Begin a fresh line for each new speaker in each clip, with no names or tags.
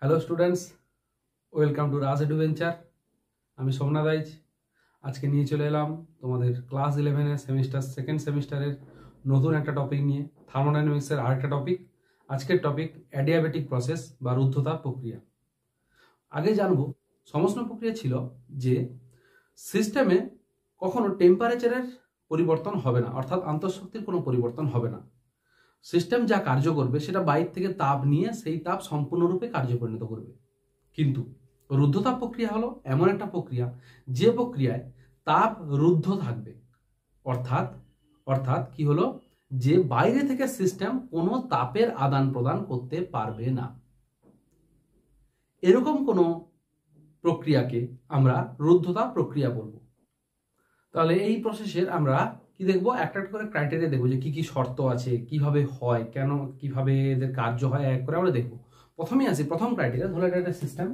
Hello students, welcome to Raj adventure. আমি Somnath rise. আজকে নিয়ে চলে এলাম তোমাদের ক্লাস 11-এর সেকেন্ড সেমিস্টারের নতুন একটা টপিক নিয়ে, থার্মোডাইনামিক্সের আরেকটা টপিক। আজকের টপিক অ্যাডিয়াবেটিক প্রসেস বা রুদ্ধতাপ প্রক্রিয়া। আগে জানবো সমস্ত প্রক্রিয়া ছিল যে সিস্টেমে কখনো টেম্পারেচারের পরিবর্তন হবে না, অর্থাৎ আন্তঃশক্তির কোনো পরিবর্তন হবে না। সিস্টেম যা কার্য করবে সেটা বাইরে থেকে তাপ নিয়ে সেই তাপ সম্পূর্ণরূপে কার্যে পরিণত করবে। কিন্তু রুদ্ধতাপ প্রক্রিয়া হলো এমন একটা প্রক্রিয়া যে প্রক্রিয়ায় তাপ রুদ্ধ থাকবে, অর্থাৎ কি হলো, যে বাইরে থেকে সিস্টেম কোনো তাপের আদান প্রদান করতে পারবে না। এরকম কোনো প্রক্রিয়াকে আমরা রুদ্ধতাপ প্রক্রিয়া বলবো। তাহলে এই প্রসেসের আমরা কি দেখবো, একটা করে ক্রাইটেরিয়া দেখবো যে কি কি শর্ত আছে, কিভাবে হয়, কেন, কিভাবে এদের কার্য হয়, এক করে আমরা দেখবো। প্রথমেই আসি প্রথম ক্রাইটেরিয়া। ধরো এটা একটা সিস্টেম,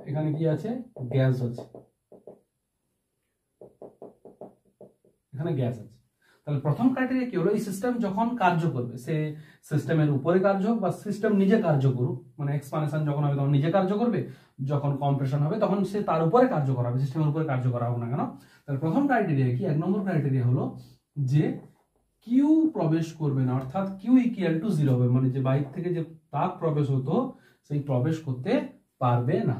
এখানে কি আছে, গ্যাস আছে, এখানে গ্যাস আছে। তাহলে প্রথম ক্রাইটেরিয়া কি হলো, এই সিস্টেম যখন কার্য করবে, সে সিস্টেমের উপরে কার্য হোক বা সিস্টেম নিজে কার্য করুক, মানে এক্সপানশন যখন হবে তখন নিজে কার্য করবে, যখন কম্প্রেশন হবে তখন সে তার উপরে কার্য করাবে, সিস্টেমের উপরে কার্য করা হোক না কেন। তাহলে প্রথম ক্রাইটেরিয়া কি, 1 নম্বর ক্রাইটেরিয়া হলো যে কিউ প্রবেশ করবে না, অর্থাৎ কিউ ইকুয়াল টু 0 হবে, মানে যে বাইরে থেকে যে তাপ প্রবেশ হতো সেই প্রবেশ করতে পারবে না,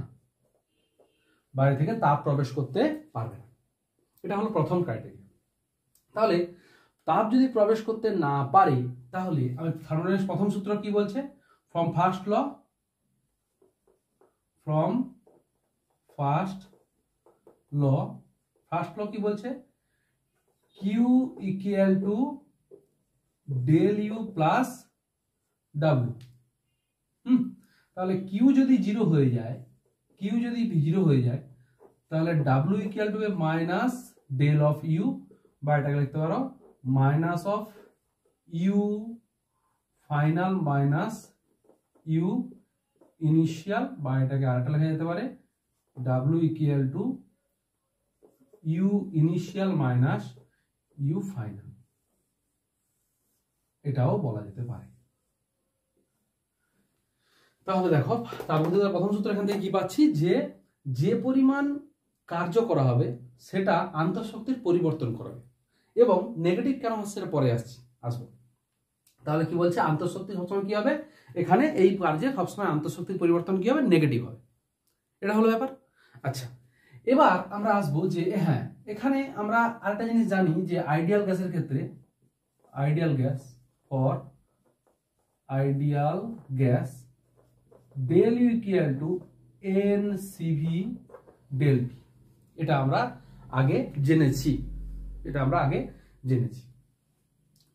বাইরে থেকে তাপ প্রবেশ করতে পারবে না। এটা হলো প্রথম ক্রাইটেরিয়া। তাহলে তাপ যদি প্রবেশ করতে না পারে, তাহলে আমি থার্মোডাইনামিক্স প্রথম সূত্র কি বলছে, ফ্রম ফার্স্ট ল কি বলছে, Q equal to del U plus W. তাহলে কিউ যদি 0 হয়ে যায়, তাহলে W equal to minus del of U, বা এটাকে লিখতে পারো minus of U final minus U initial, বা এটাকে আরেকটা লেখা যেতে পারে W equal to U initial minus U final, এটাও বলা যেতে পারে। তাহলে দেখো, তার মধ্যে প্রথম সূত্র এখান থেকে কি পাচ্ছি, যে পরিমাণ কার্য করা হবে সেটা আন্তঃশক্তির পরিবর্তন করাবে। এবং নেগেটিভ কেন হচ্ছে সেটা পরে আসবো। তাহলে কি বলছে, আন্তঃশক্তি সবসময় কি হবে, এখানে এই কার্যে সবসময় আন্তঃশক্তির পরিবর্তন কি হবে, নেগেটিভ হবে। এটা হলো ব্যাপার। আচ্ছা, এবার আমরা আসবো যে হ্যাঁ, এখানে আমরা আরেকটা জিনিস জানি যে আইডিয়াল গ্যাসের ক্ষেত্রে, ideal gas del U equal to n CV del P. এটা আমরা আগে জেনেছি।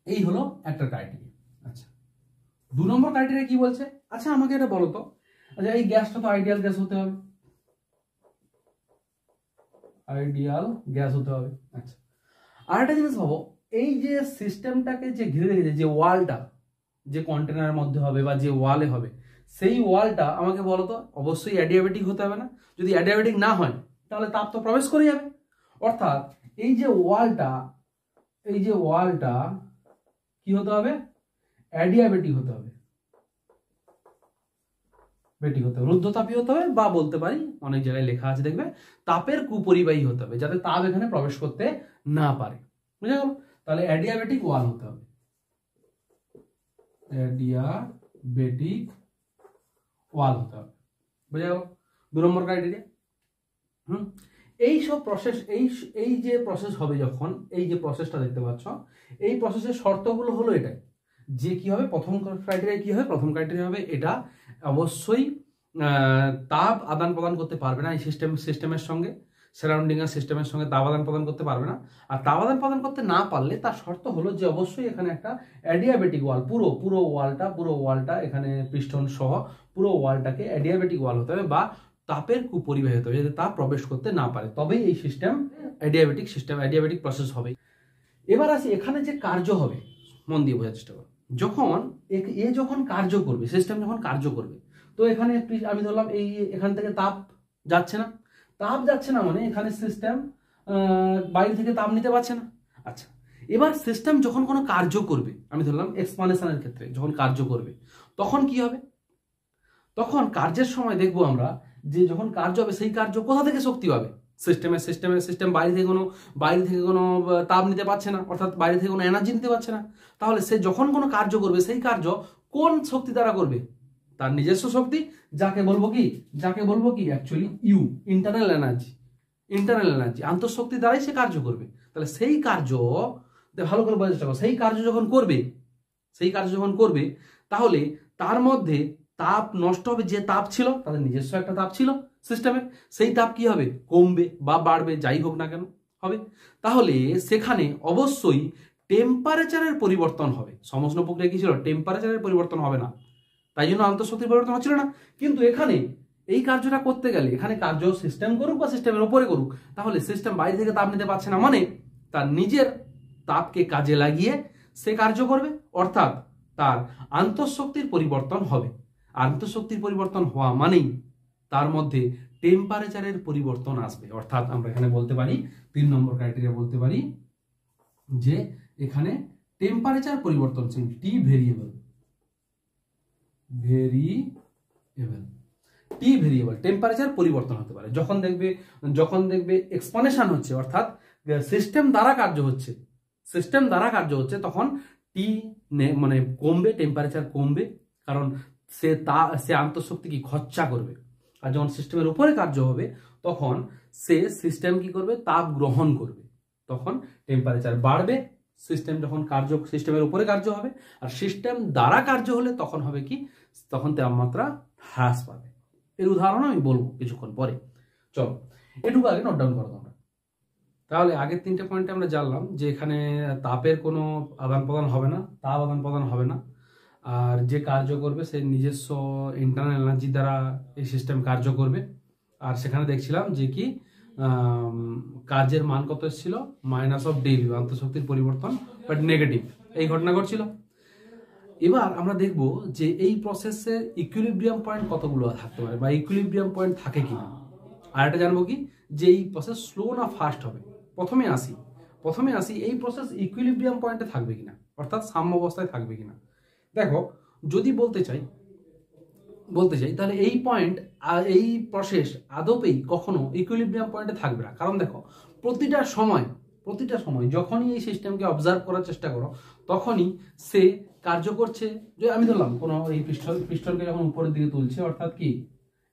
এই হলো একটা ক্রাইটেরিয়া। আচ্ছা, 2 নম্বর ক্রাইটেরিয়া কি বলছে, আচ্ছা আমাকে এটা বলো তো, আচ্ছা এই গ্যাসটা তো আইডিয়াল গ্যাস হতে হবে, আচ্ছা, আর একটা জিনিস ভাবো, এই যে সিস্টেমটাকে যে ঘিরে রেখেছে, যে ওয়ালটা যে কন্টেনারের মধ্যে হবে বা যে ওয়ালে হবে, সেই ওয়ালটা আমাকে বলো তো অবশ্যই অ্যাডিয়াবেটিক হতে হবে না? যদি অ্যাডিয়াবেটিক না হয় তাহলে তাপ তো প্রবেশ করে যাবে। অর্থাৎ এই যে ওয়ালটা কি হতে হবে, অ্যাডিয়াবেটিক হতে হবে, রুদ্ধতাপী হতে হবে, বা বলতে পারি অনেক জায়গায় লেখা আছে দেখবে তাপের কুপরিবাহী হতে হবে, যাতে তাপ এখানে প্রবেশ করতে না পারে। বুঝা গেল? তাহলে অ্যাডিয়াবেটিক ওয়াল হতে হবে, বুঝা গেল? 2 নম্বর ক্রাইটেরিয়া। এই সব প্রসেস, এই যে প্রসেস হবে, যখন এই যে প্রসেসটা দেখতে পাচ্ছ, এই প্রসেসের শর্তগুলো হলো এটাই, যে কি হবে, প্রথম ক্রাইটেরিয়া হবে এটা অবশ্যই তাপ আদান প্রদান করতে পারবে না, এই সিস্টেমের সঙ্গে, সারাউন্ডিং এর সিস্টেমের সঙ্গে তাপ আদান প্রদান করতে পারবে না। আর তাপ আদান প্রদান করতে না পারলে তার শর্ত হলো যে অবশ্যই এখানে একটা অ্যাডিয়াবেটিক ওয়াল, পুরো ওয়ালটা এখানে পিস্টন সহ পুরো ওয়ালটাকে অ্যাডিয়াবেটিক ওয়াল হতে হবে, বা তাপের কুপরিবাহী হতে হবে, যাতে তাপ প্রবেশ করতে না পারে, তবেই এই সিস্টেম অ্যাডিয়াবেটিক প্রসেস হবে। এবার আসি এখানে যে কার্য হবে, মন দিয়ে বোঝার চেষ্টা করো। যখন কার্য করবে, সিস্টেম যখন কার্য করবে, তো এখানে আমি ধরলাম এখান থেকে তাপ যাচ্ছে না, মানে এখানে সিস্টেম বাইরে থেকে তাপ নিতে পারছে না। আচ্ছা, এবার সিস্টেম যখন কোনো কার্য করবে, আমি ধরলাম এক্সপানশনের ক্ষেত্রে যখন কার্য করবে তখন কি হবে, তখন কার্যের সময় দেখবো আমরা যে যখন কার্য হবে সেই কার্য কোথা থেকে শক্তি পাবে, সিস্টেম বাইরে থেকে কোনো তাপ নিতে পারছে না, অর্থাৎ বাইরে থেকে কোনো এনার্জি নিতে পারছে না। তাহলে সে যখন কোনো কার্য করবে সেই কার্য কোন শক্তি দ্বারা করবে, তার নিজস্ব শক্তি, যাকে বলবো কি অ্যাকচুয়ালি ইউ, ইন্টারনাল এনার্জি আন্তঃশক্তি দ্বারাই সে কার্য করবে। তাহলে সেই কার্য ভালো করে বোঝার চেষ্টা করো, সেই কার্য যখন করবে তাহলে তার মধ্যে তাপ নষ্ট হবে, যে তাপ ছিল তাদের নিজস্ব একটা তাপ ছিল সিস্টেমের, সেই তাপ কি হবে, কমবে বা বাড়বে, যাই হোক না কেন হবে। তাহলে সেখানে অবশ্যই টেম্পারেচারের পরিবর্তন হবে। সমস্ত প্রক্রিয়া কি ছিল, টেম্পারেচারের পরিবর্তন হবে না, তাই জন্য আন্তঃশক্তির পরিবর্তন হচ্ছিল না। কিন্তু এখানে এই কার্যটা করতে গেলে এখানে কার্য সিস্টেম করুক বা সিস্টেমের উপরে করুক, তাহলে সিস্টেম বাইরে থেকে তাপ নিতে পারছে না, মানে তার নিজের তাপকে কাজে লাগিয়ে সে কার্য করবে, অর্থাৎ তার আন্তঃশক্তির পরিবর্তন হবে। আন্তঃশক্তির পরিবর্তন হওয়া মানেই তার মধ্যে টেম্পারেচারের পরিবর্তন আসবে। অর্থাৎ আমরা এখানে বলতে পারি 3 নম্বর ক্রাইটেরিয়া বলতে পারি যে এখানে টেম্পারেচার পরিবর্তনশীল, টি ভেরিয়েবল টেম্পারেচার পরিবর্তন হতে পারে যখন দেখবে এক্সপানশন হচ্ছে, অর্থাৎ সিস্টেম দ্বারা কার্য হচ্ছে তখন টি মানে কমবে, টেম্পারেচার কমবে, কারণ সে আন্তঃশক্তি কি খরচা করবে। আর যখন সিস্টেমের উপরে কার্য হবে তখন সে সিস্টেম কি করবে, তাপ গ্রহণ করবে, তখন টেম্পারেচার বাড়বে। সিস্টেমের উপরে কার্য হবে, আর সিস্টেম দ্বারা কার্য হলে তখন হবে কি, তখন তাপমাত্রা হ্রাস পাবে। এর উদাহরণ আমি বলবো কিছুক্ষণ পরে। চলো এটুকু আগে নোট ডাউন করো তোমরা। তাহলে আগের 3টে পয়েন্টে আমরা জানলাম যে এখানে তাপের কোনো আদান প্রদান হবে না, আর যে কার্য করবে সে নিজস্ব ইন্টারনাল এনার্জি দ্বারা এই সিস্টেম কার্য করবে। আর সেখানে দেখছিলাম যে কি কাজের মান কত এসেছিল, -∆U, আন্তঃশক্তির পরিবর্তন বাট নেগেটিভ, এই ঘটনা ঘটছিল। এবার আমরা দেখব যে এই প্রসেসের ইকুইলিব্রিয়াম পয়েন্ট কতগুলো থাকতে পারে বা ইকুইলিব্রিয়াম পয়েন্ট থাকে কিনা। আর একটা জানবো কি যে এই প্রসেস স্লো না ফাস্ট হবে। প্রথমে আসি এই প্রসেস ইকুইলিব্রিয়াম পয়েন্টে থাকবে কিনা, অর্থাৎ সাম্য অবস্থায় থাকবে কিনা। দেখো যদি বলতে চাই তাহলে এই প্রসেস আদপেই কখনো ইকুইলিব্রিয়াম পয়েন্টে থাকবে না। কারণ দেখো প্রতিটা সময় যখনই এই সিস্টেমকে অবজার্ভ করার চেষ্টা করো তখনই সে কার্য করছে। যে আমি ধরলাম কোনো এই পিস্টনকে যখন উপরের দিকে তুলছে, অর্থাৎ কি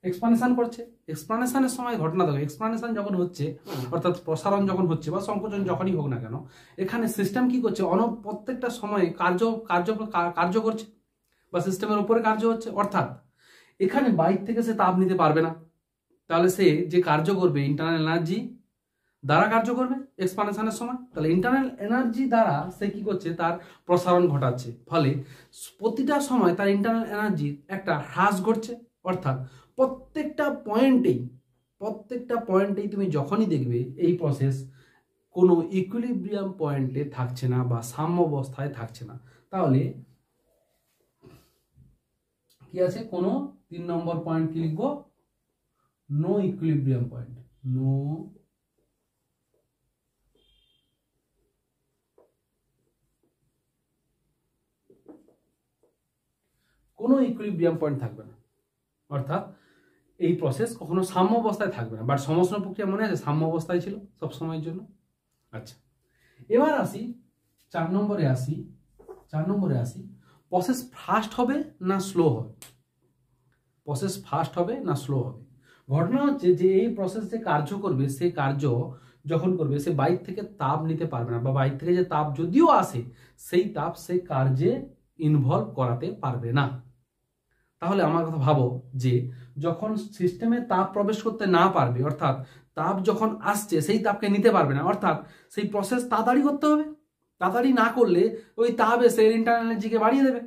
এক্সপানশন করছে। এক্সপানশনের সময় ঘটনা দেখো, এক্সপানশন যখন হচ্ছে অর্থাৎ প্রসারণ যখন হচ্ছে বা সংকোচন যখনই হোক না কেন, এখানে সিস্টেম কি করছে, প্রত্যেকটা সময় কার্য করছে বা সিস্টেমের উপরে কার্য হচ্ছে। অর্থাৎ এখানে বাইরে থেকে সে তাপ নিতে পারবে না, তাহলে সে যে কার্য করবে ইন্টারনাল এনার্জি দ্বারা কার্য করবে এক্সপানশনের সময়। তাহলে ইন্টারনাল এনার্জি দ্বারা সে কি করছে, তার প্রসারণ ঘটাচ্ছে, ফলে প্রতিটা সময় তার ইন্টারনাল এনার্জি একটা হ্রাস ঘটছে। অর্থাৎ প্রত্যেকটা পয়েন্টেই তুমি যখনই দেখবে এই প্রসেস কোনো ইকুইলিব্রিয়াম পয়েন্টে থাকছে না বা সাম্য অবস্থায় থাকছে না, তাহলে কি আছে, কোনো 3 নম্বর পয়েন্ট কি লিখবো, নো ইকুইলিব্রিয়াম পয়েন্ট, কোনো ইকুইলিব্রিয়াম পয়েন্ট থাকবে না। অর্থাৎ এই প্রসেস কখনো সাম্য অবস্থায় থাকবে না। বাট সমস্ত প্রক্রিয়া মনে আছে সাম্য অবস্থায় ছিল সব সময়ের জন্য। আচ্ছা, এবার আসি 4 নম্বরে আসি প্রসেস ফাস্ট হবে না স্লো হবে। ঘটনা হচ্ছে যে এই প্রসেস যে কার্য করবে, সে কার্য যখন করবে সে বাইরে থেকে তাপ নিতে পারবে না, বা বাইরে থেকে যে তাপ যদিও আসে সেই তাপ সে কার্যে ইনভলভ করাতে পারবে না। তাহলে আমার কথা ভাবো যে যখন সিস্টেমে তাপ প্রবেশ করতে না পারবে, অর্থাৎ তাপ যখন আসছে সেই তাপকে নিতে পারবে না, অর্থাৎ সেই প্রসেস তাড়াতাড়ি করতে হবে। তাড়াতাড়ি না করলে ওই তাপ এসে ইন্টারনাল এনার্জিকে বাড়িয়ে দেবে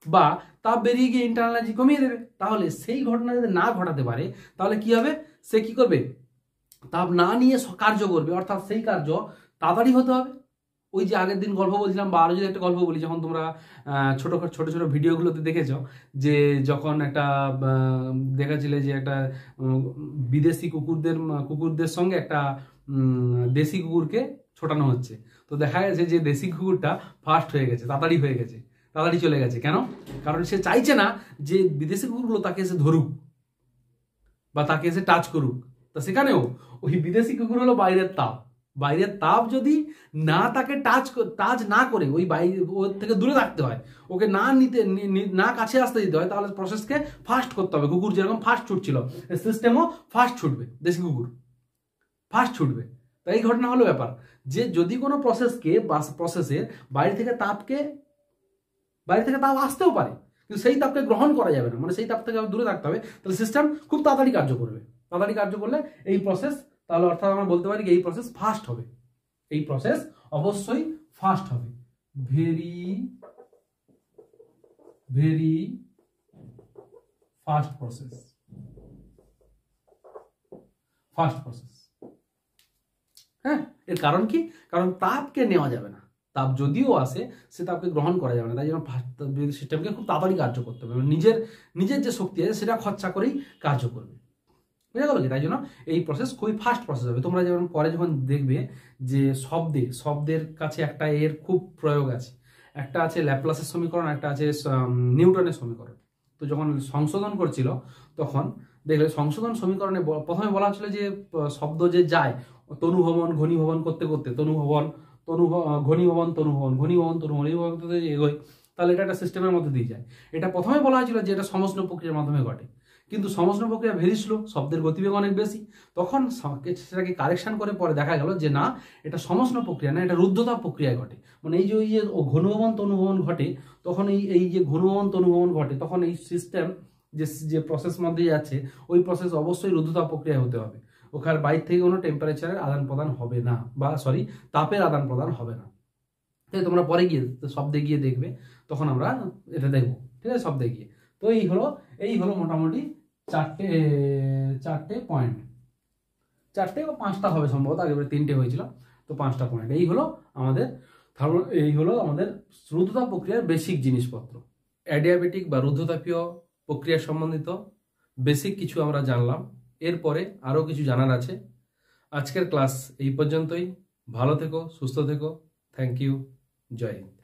বা তাপ বেরিয়ে গিয়ে ইন্টারনাল এনার্জি কমিয়ে দেবে। তাহলে সেই ঘটনা যদি না ঘটাতে পারে তাহলে কি হবে, সে কি করবে, তাপ না নিয়ে কার্য করবে, অর্থাৎ সেই কার্য তাড়াতাড়ি হতে হবে। ওই যে আগের দিন গল্প বলছিলাম, বা আরো যদি একটা গল্প বলি, যখন তোমরা ছোট ছোট ভিডিওগুলোতে দেখেছো যে যখন একটা দেখাচ্ছিলে যে একটা বিদেশি কুকুরদের সঙ্গে একটা দেশি কুকুরকে ছোটানো হচ্ছে। তো দেখা গেছে যে দেশি কুকুরটা ফাস্ট হয়ে গেছে, তাড়াতাড়ি হয়ে গেছে, তাড়াতাড়ি চলে গেছে। কেন? কারণ সে চাইছে না যে বিদেশি কুকুরগুলো তাকে এসে ধরুক বা তাকে এসে টাচ করুক। তা সেখানেও ওই বিদেশি কুকুর হলো বাইরের তাপ, বাইরের তাপ যদি না তাকে টাচ না করে ওই বাইরে ওর থেকে দূরে থাকতে হয়, ওকে না না কাছে আসতে দিতে হয়, তাহলে প্রসেসকে ফাস্ট করতে হবে। কুকুর যেরকম ফাস্ট ছুটছিল, সিস্টেমও ফাস্ট ছুটবে, দেশি কুকুর ফাস্ট ছুটবে। তাই এই ঘটনা হলো ব্যাপার যে যদি কোনো প্রসেসের বাইরে থেকে তাপ আসতেও পারে, কিন্তু সেই তাপকে গ্রহণ করা যাবে না, মানে সেই তাপ থেকে দূরে থাকতে হবে, তাহলে সিস্টেম খুব তাড়াতাড়ি কার্য করবে। তাড়াতাড়ি কার্য করলে এই প্রসেস, তাহলে অর্থাৎ আমরা বলতে পারি এই প্রসেস ফাস্ট হবে, এই প্রসেস অবশ্যই ফাস্ট হবে। Very very fast process, fast process. হ্যাঁ, এর কারণ কি? কারণ তাপকে নেওয়া যাবে না, তাপ যদিও আসে সে তাপকে গ্রহণ করা যাবে না, তাই জন্য সিস্টেমকে খুব তাড়াতাড়ি কার্য করতে হবে, নিজের যে শক্তি আছে সেটা খরচা করেই কার্য করবে। বুঝা গেল কি? তাই জন্য এই প্রসেস খুবই ফাস্ট প্রসেস হবে। তোমরা যেমন পরে যখন দেখবে যে শব্দের কাছে একটা এর খুব প্রয়োগ আছে, একটা আছে ল্যাপ্লাসের সমীকরণ, একটা আছে নিউটনের সমীকরণ। তো যখন সংশোধন করছিল তখন দেখলে সংশোধন সমীকরণে প্রথমে বলা হচ্ছিল যে শব্দ যে যায় তনুভবন ঘনীভবন করতে করতে, ঘনীভবন এগোয়, তাহলে এটা একটা সিস্টেমের মধ্যে দিয়ে যায়। এটা প্রথমে বলা হয়েছিল যে এটা সমষ্ণ প্রক্রিয়ার মাধ্যমে ঘটে, কিন্তু সমষ্ণ প্রক্রিয়া ভেরি স্লো, শব্দের গতিবেগ অনেক বেশি। তখন সেটাকে কারেকশন করে পরে দেখা গেল যে না, এটা সমষ্ণ প্রক্রিয়া না, এটা রুদ্ধতাপ প্রক্রিয়ায় ঘটে। মানে এই যে ঘনভবন তনুভবন ঘটে, তখন এই যে ঘনভবন তনুভবন ঘটে, তখন এই সিস্টেম যে প্রসেস মধ্যে যাচ্ছে ওই প্রসেস অবশ্যই রুদ্ধতাপ প্রক্রিয়া হতে হবে। ওখানে বাইরে থেকে কোনো টেম্পারেচারের আদান প্রদান হবে না, বা তাপের আদান প্রদান হবে না। তাই তোমরা পরে গিয়ে শব্দে গিয়ে দেখবে, তখন আমরা এটা দেখবো, ঠিক আছে, শব্দে গিয়ে। তো এই হলো মোটামুটি চারটে পয়েন্ট, 4টে বা 5টা হবে সম্ভবত, আগে 3টে হয়েছিল, তো 5টা পয়েন্ট। এই হলো আমাদের রুদ্ধতাপ প্রক্রিয়ার বেসিক জিনিসপত্র। অ্যাডিয়াবেটিক বা রুদ্ধতাপীয় প্রক্রিয়া সম্বন্ধিত বেসিক কিছু আমরা জানলাম। এরপরে আরও কিছু জানার আছে। আজকের ক্লাস এই পর্যন্তই। ভালো থেকো, সুস্থ থেকো। Thank you. জয় হিন্দ।